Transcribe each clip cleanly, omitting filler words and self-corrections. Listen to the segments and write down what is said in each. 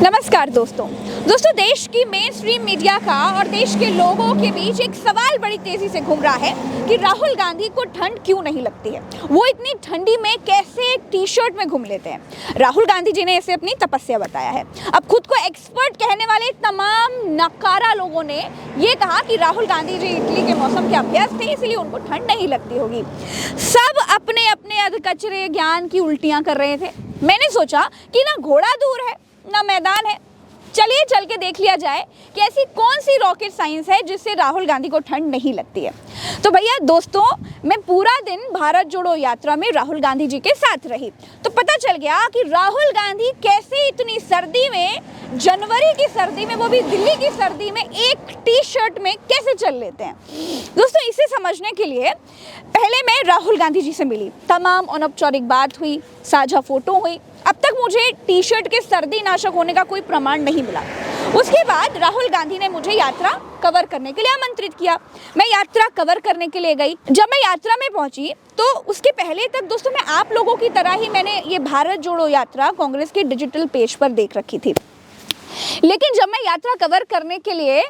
नमस्कार दोस्तों। देश की मेन स्ट्रीम मीडिया का और देश के लोगों के बीच एक सवाल बड़ी तेजी से घूम रहा है कि राहुल गांधी को ठंड क्यों नहीं लगती है। वो इतनी ठंडी में कैसे टी शर्ट में घूम लेते हैं। राहुल गांधी जी ने इसे अपनी तपस्या बताया है। अब खुद को एक्सपर्ट कहने वाले तमाम नकारा लोगों ने ये कहा कि राहुल गांधी जी इटली के मौसम के अभ्यस्त थे, इसलिए उनको ठंड नहीं लगती होगी। सब अपने अपने अधकचरे ज्ञान की उल्टियां कर रहे थे। मैंने सोचा कि ना घोड़ा दूर है ना मैदान है, चलिए चल के देख लिया जाए कि ऐसी कौन सी रॉकेट साइंस है जिससे राहुल गांधी को ठंड नहीं लगती है। तो भैया दोस्तों, मैं पूरा दिन भारत जोड़ो यात्रा में राहुल गांधी जी के साथ रही, तो पता चल गया कि राहुल गांधी कैसे इतनी सर्दी में, जनवरी की सर्दी में, वो भी दिल्ली की सर्दी में, एक टी शर्ट में कैसे चल लेते हैं। दोस्तों, इसे समझने के लिए पहले मैं राहुल गांधी जी से मिली, तमाम अनौपचारिक बात हुई, साझा फोटो हुई। अब तक मुझे टी शर्ट के सर्दी नाशक होने का कोई प्रमाण नहीं मिला। उसके बाद राहुल गांधी ने मुझे यात्रा कवर करने के लिए आमंत्रित किया। मैं यात्रा कवर करने के लिए गई। जब मैं यात्रा में पहुंची तो उसके पहले तक दोस्तों मैं आप लोगों की तरह ही मैंने ये भारत जोड़ो यात्रा कांग्रेस के डिजिटल पेज पर देख रखी थी। लेकिन जब मैं यात्रा कवर करने के लिए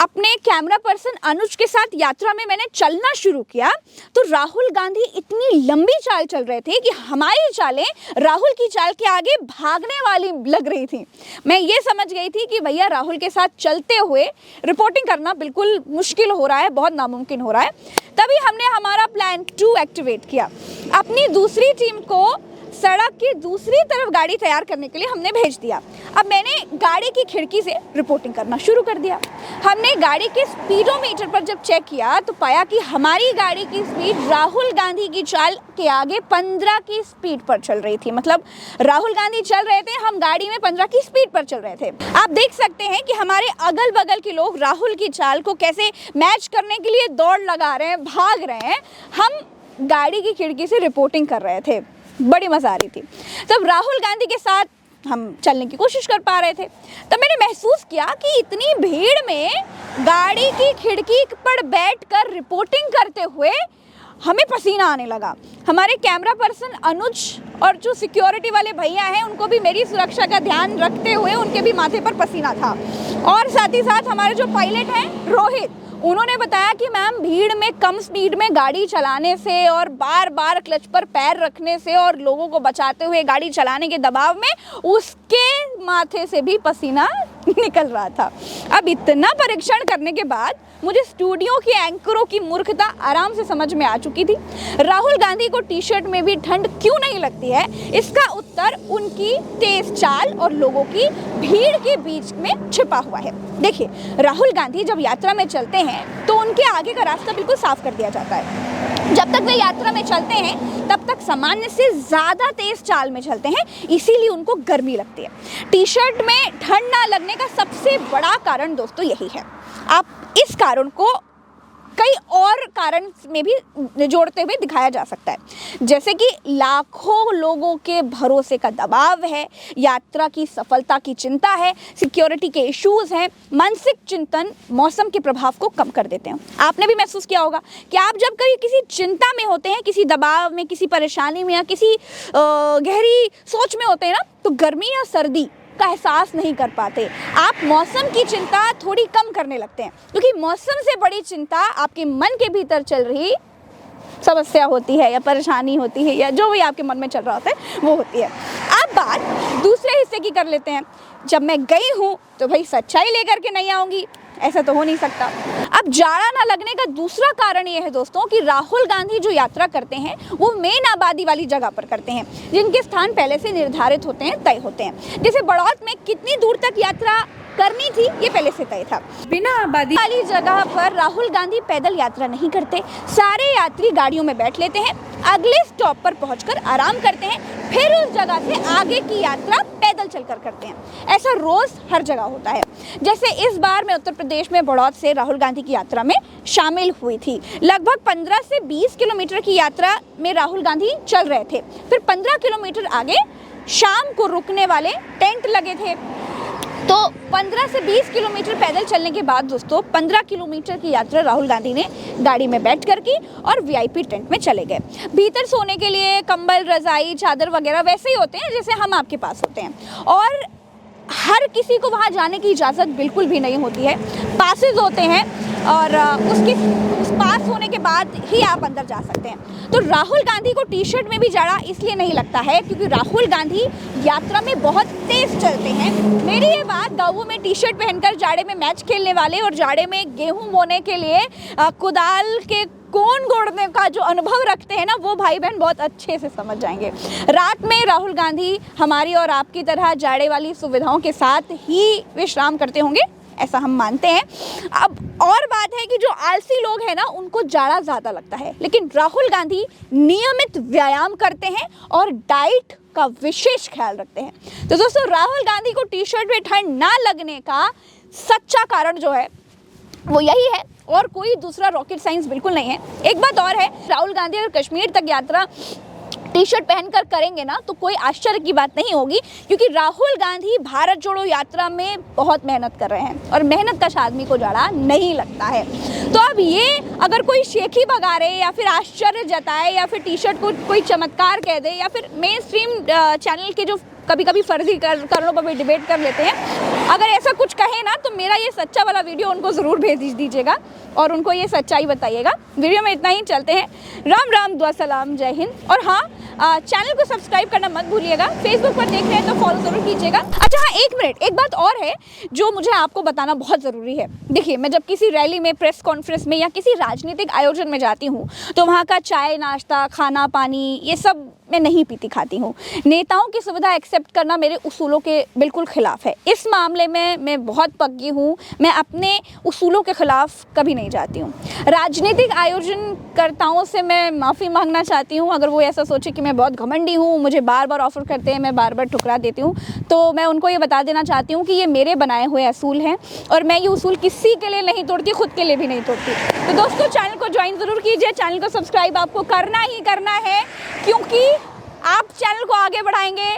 अपने कैमरा पर्सन अनुज के साथ यात्रा में मैंने चलना शुरू किया तो राहुल गांधी इतनी लंबी चाल चल रहे थे कि हमारी चालें राहुल की चाल के आगे भागने वाली लग रही थी। मैं ये समझ गई थी कि भैया राहुल के साथ चलते हुए रिपोर्टिंग करना बिल्कुल मुश्किल हो रहा है, बहुत नामुमकिन हो रहा है। तभी हमने हमारा प्लान 2 एक्टिवेट किया। अपनी दूसरी टीम को सड़क की दूसरी तरफ गाड़ी तैयार करने के लिए हमने भेज दिया। अब मैंने गाड़ी की खिड़की से रिपोर्टिंग करना शुरू कर दिया। हमने गाड़ी के स्पीडोमीटर पर जब चेक किया तो पाया कि हमारी गाड़ी की स्पीड राहुल गांधी की चाल के आगे 15 की स्पीड पर चल रही थी। मतलब राहुल गांधी चल रहे थे, हम गाड़ी में 15 की स्पीड पर चल रहे थे। आप देख सकते हैं कि हमारे अगल बगल के लोग राहुल की चाल को कैसे मैच करने के लिए दौड़ लगा रहे हैं, भाग रहे हैं। हम गाड़ी की खिड़की से रिपोर्टिंग कर रहे थे, बड़ी मजा आ रही थी। तब राहुल गांधी के साथ हम चलने की कोशिश कर पा रहे थे। तब मैंने महसूस किया कि इतनी भीड़ में गाड़ी की खिड़की पर बैठकर रिपोर्टिंग करते हुए हमें पसीना आने लगा। हमारे कैमरा पर्सन अनुज और जो सिक्योरिटी वाले भैया हैं उनको भी मेरी सुरक्षा का ध्यान रखते हुए उनके भी माथे पर पसीना था। और साथ ही साथ हमारे जो पायलट हैं रोहित, उन्होंने बताया कि मैम भीड़ में कम स्पीड में गाड़ी चलाने से और बार बार क्लच पर पैर रखने से और लोगों को बचाते हुए गाड़ी चलाने के दबाव में उसके माथे से भी पसीना निकल रहा था। अब इतना परीक्षण करने के बाद मुझे स्टूडियो के एंकरों की मूर्खता आराम से समझ में आ चुकी थी। राहुल गांधी को टी शर्ट में भी ठंड क्यों नहीं लगती है, इसका उत्तर उनकी तेज चाल और लोगों की भीड़ के बीच में छिपा हुआ है। देखिए, राहुल गांधी जब यात्रा में चलते हैं तो उनके आगे का रास्ता बिल्कुल साफ कर दिया जाता है। जब तक वे यात्रा में चलते हैं तब तक सामान्य से ज़्यादा तेज चाल में चलते हैं, इसीलिए उनको गर्मी लगती है। टी शर्ट में ठंड ना लगने का सबसे बड़ा कारण दोस्तों यही है। आप इस कारण को कई और कारण में भी जोड़ते हुए दिखाया जा सकता है, जैसे कि लाखों लोगों के भरोसे का दबाव है, यात्रा की सफलता की चिंता है, सिक्योरिटी के इश्यूज हैं, मानसिक चिंतन मौसम के प्रभाव को कम कर देते हैं। आपने भी महसूस किया होगा कि आप जब कभी किसी चिंता में होते हैं, किसी दबाव में, किसी परेशानी में या किसी गहरी सोच में होते हैं ना, तो गर्मी या सर्दी का एहसास नहीं कर पाते। आप मौसम की चिंता थोड़ी कम करने लगते हैं, क्योंकि मौसम से बड़ी चिंता आपके मन के भीतर चल रही समस्या होती है या परेशानी होती है या जो भी आपके मन में चल रहा होता है वो होती है। अब बात दूसरे हिस्से की कर लेते हैं। जब मैं गई हूँ तो भाई सच्चाई लेकर के नहीं आऊँगी, ऐसा तो हो नहीं सकता। अब जाड़ा ना लगने का दूसरा कारण ये है दोस्तों कि राहुल गांधी जो यात्रा करते हैं वो मेन आबादी वाली जगह पर करते हैं, जिनके स्थान पहले से निर्धारित होते हैं, तय होते हैं। जैसे बड़ौत में कितनी दूर तक यात्रा करनी थी ये पहले से तय था। बिना आबादी वाली जगह पर राहुल गांधी पैदल यात्रा नहीं करते। सारे यात्री गाड़ियों में बैठ लेते हैं, अगले स्टॉप पर पहुंचकर आराम करते हैं, फिर उस जगह से आगे की यात्रा पैदल चलकर करते हैं। ऐसा रोज हर जगह होता है। जैसे इस बार मैं उत्तर प्रदेश में बड़ौत से राहुल गांधी की यात्रा में शामिल हुई थी। लगभग 15 से 20 किलोमीटर की यात्रा में राहुल गांधी चल रहे थे। फिर 15 किलोमीटर आगे शाम को रुकने वाले टेंट लगे थे। तो 15 से 20 किलोमीटर पैदल चलने के बाद दोस्तों 15 किलोमीटर की यात्रा राहुल गांधी ने गाड़ी में बैठ कर की और वीआईपी टेंट में चले गए। भीतर सोने के लिए कंबल, रजाई, चादर वगैरह वैसे ही होते हैं जैसे हम आपके पास होते हैं। और हर किसी को वहाँ जाने की इजाज़त बिल्कुल भी नहीं होती है। पासेस होते हैं और उस पास होने के बाद ही आप अंदर जा सकते हैं। तो राहुल गांधी को टी शर्ट में भी जाड़ा इसलिए नहीं लगता है क्योंकि राहुल गांधी यात्रा में बहुत तेज़ चलते हैं। मेरी ये बात गाँवों में टी शर्ट पहनकर जाड़े में मैच खेलने वाले और जाड़े में गेहूँ बोने के लिए कुदाल के कोन गोड़ने का जो अनुभव रखते हैं ना, वो भाई बहन बहुत अच्छे से समझ जाएंगे। रात में राहुल गांधी हमारी और आपकी तरह जाड़े वाली सुविधाओं के साथ ही विश्राम करते होंगे, ऐसा हम मानते हैं। अब और बात है कि जो आलसी लोग हैं ना, उनको जाड़ा ज़्यादा लगता है, लेकिन राहुल गांधी नियमित व्यायाम करते हैं और डाइट का विशेष ख्याल रखते हैं। तो दोस्तों, राहुल गांधी को टी शर्ट में ठंड ना लगने का सच्चा कारण जो है वो यही है और कोई दूसरा रॉकेट साइंस बिल्कुल नहीं है। एक बात और है, राहुल गांधी अगर कश्मीर तक यात्रा टी शर्ट पहनकर करेंगे ना तो कोई आश्चर्य की बात नहीं होगी, क्योंकि राहुल गांधी भारत जोड़ो यात्रा में बहुत मेहनत कर रहे हैं और मेहनत कश आदमी को जाड़ा नहीं लगता है। तो अब ये अगर कोई शेखी बगारे या फिर आश्चर्य जताए या फिर टी शर्ट को कोई चमत्कार कह दे या फिर मेन स्ट्रीम चैनल के जो कभी कभी फर्जी कारणों पर भी डिबेट कर लेते हैं, अगर ऐसा कुछ कहे ना तो मेरा ये सच्चा वाला वीडियो उनको ज़रूर भेज दीजिएगा और उनको ये सच्चाई बताइएगा। वीडियो में इतना ही, चलते हैं। राम राम, दुआ सलाम, जय हिंद। और हाँ, चैनल को सब्सक्राइब करना मत भूलिएगा। फेसबुक पर देख रहे हैं तो फॉलो ज़रूर कीजिएगा। अच्छा हाँ, एक मिनट, एक बात और है जो मुझे आपको बताना बहुत ज़रूरी है। देखिए, मैं जब किसी रैली में, प्रेस कॉन्फ्रेंस में या किसी राजनीतिक आयोजन में जाती हूँ तो वहाँ का चाय, नाश्ता, खाना, पानी, ये सब मैं नहीं पीती खाती हूँ। नेताओं की सुविधा एक्सेप्ट करना मेरे उसूलों के बिल्कुल खिलाफ है। इस मामले में मैं बहुत पक्की हूँ, मैं अपने उसूलों के खिलाफ कभी नहीं जाती हूँ। राजनीतिक आयोजनकर्ताओं से मैं माफ़ी मांगना चाहती हूँ अगर वो ऐसा सोचे कि मैं बहुत घमंडी हूँ, मुझे बार बार ऑफ़र करते हैं, मैं बार बार ठुकरा देती हूँ। तो मैं उनको ये बता देना चाहती हूँ कि ये मेरे बनाए हुए असूल हैं और मैं ये उसूल किसी के लिए नहीं तोड़ती, खुद के लिए भी नहीं तोड़ती। तो दोस्तों, चैनल को ज्वाइन ज़रूर कीजिए, चैनल को सब्सक्राइब आपको करना ही करना है, क्योंकि आप चैनल को आगे बढ़ाएंगे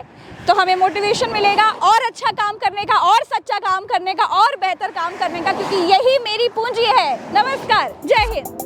तो हमें मोटिवेशन मिलेगा और अच्छा काम करने का, और सच्चा काम करने का, और बेहतर काम करने का, क्योंकि यही मेरी पूंजी है। नमस्कार, जय हिंद।